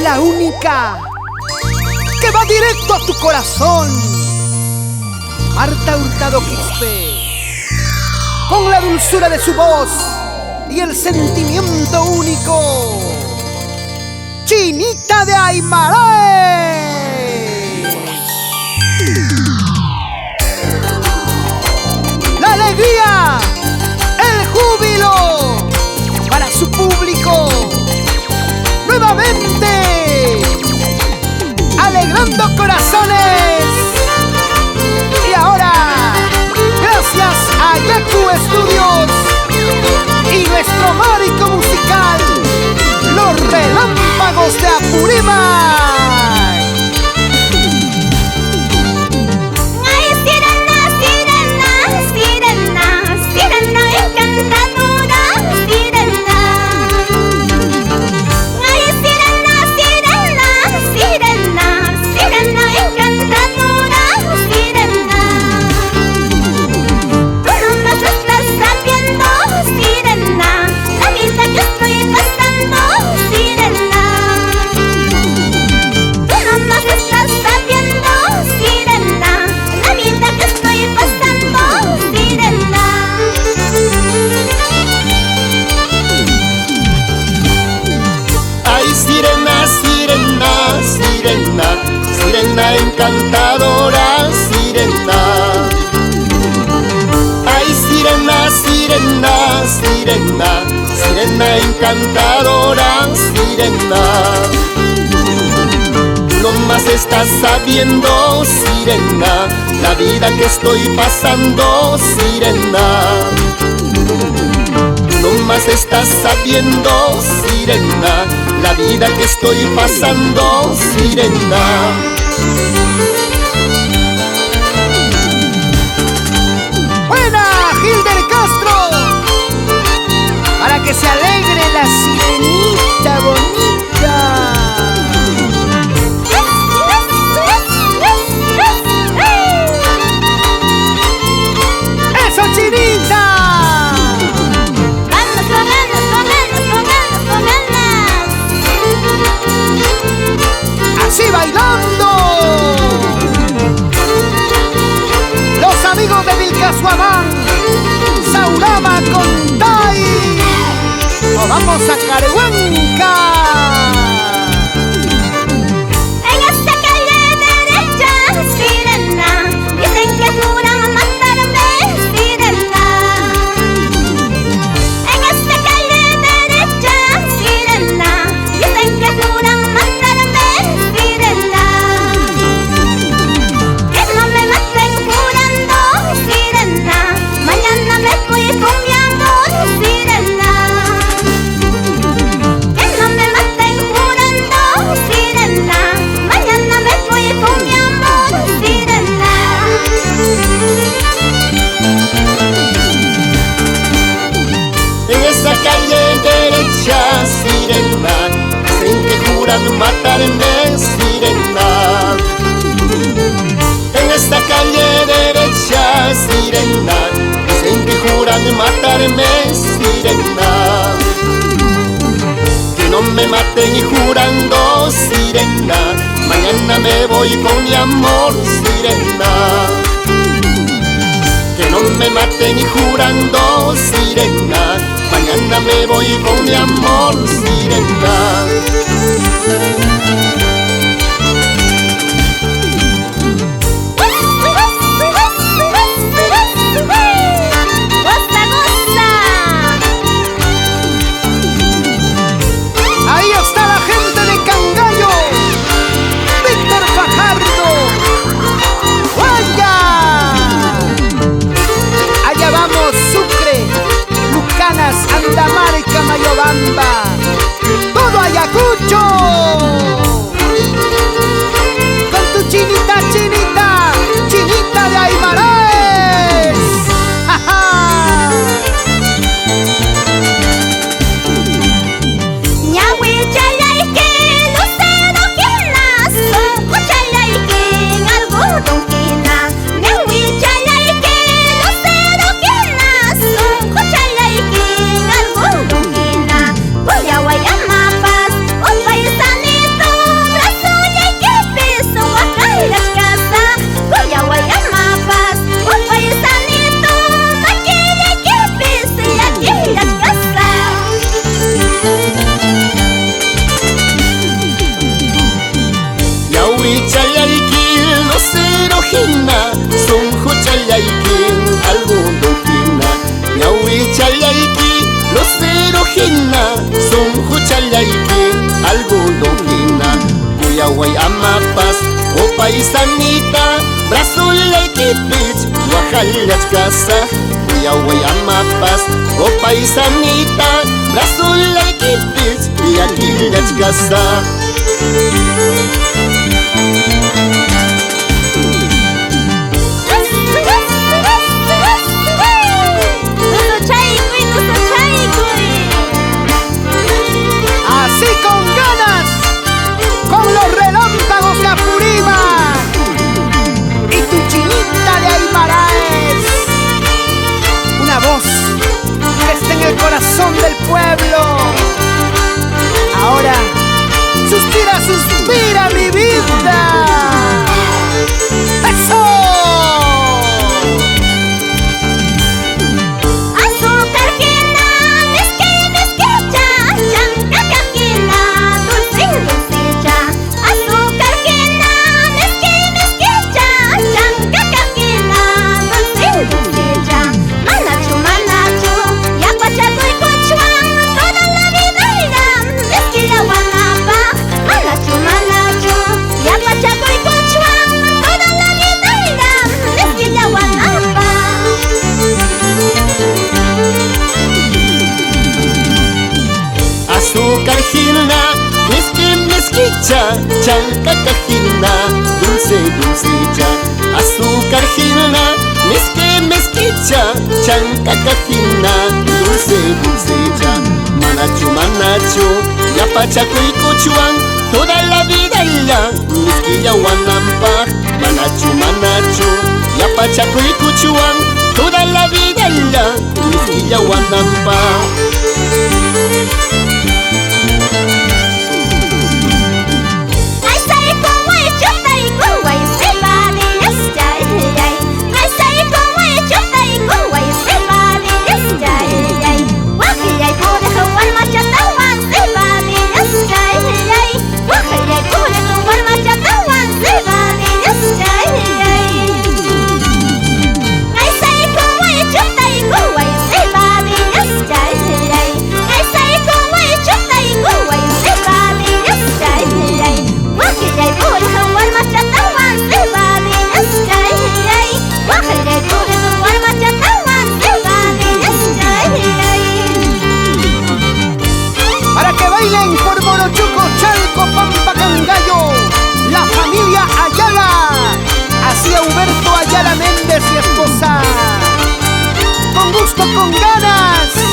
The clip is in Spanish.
la única que va directo a tu corazón. Marta Hurtado Quispe, con la dulzura de su voz y el sentimiento único. Chinita de Aymara. La alegría, el júbilo para su público. Nuevamente, alegrando corazones. Y ahora, gracias a Yaku Studios y nuestro mágico musical, Los Relámpagos de Apurímac. Sirena encantadora, sirena. Ay, sirena, sirena, sirena, sirena encantadora, sirena. No más estás sabiendo, sirena, la vida que estoy pasando, sirena. No más estás sabiendo, sirena, la vida que estoy pasando, sirena. Buena, Hilder Castro, para que se alegre la sirenita bonita. ¡Eso, Chinita! Así bailando. Los amigos de Vilcasuamán, Saurama con Tai. Nos vamos a Carehuanca. Matarme, sirena. En esta calle derecha, sirena, dicen que juran matarme, sirena. Que no me maten y jurando, sirena, mañana me voy con mi amor, sirena. Que no me maten y jurando, sirena, mañana me voy con mi amor, sirena. Ahí está la gente de Cangallo, Víctor Fajardo, Guaya. Allá vamos, Sucre, Lucanas, Andamar y Camayobamba. Todo Ayacucho. Yaway amapas, o paisanita, brazo leikipich, wajalach kasaj. Yaway amapas, o paisanita, brazo leikipich, yakilach kasaj. Así con ganas, con los relámpagos de Apurímac y tu chinita de Aymaraes. Una voz que está en el corazón del pueblo. Ahora, suspira, suspira mi vida. ¡Eso! Azúcar gina, mezquicha, chanca cajina, dulce, dulce ya. Azúcar gina, mezquicha, chanca cajina, dulce, dulce ya. Manachu, manachu, ya pachaco y cochuan, toda la vida ya. Mezquilla guanampaj, manachu, manachu, ya pachaco y cochuan, toda la vida ya. Mezquilla guanampaj. Por Morochuco, Chalco, Pampa, Cangallo, la familia Ayala, hacia Huberto Ayala Méndez y esposa. Con gusto, con ganas.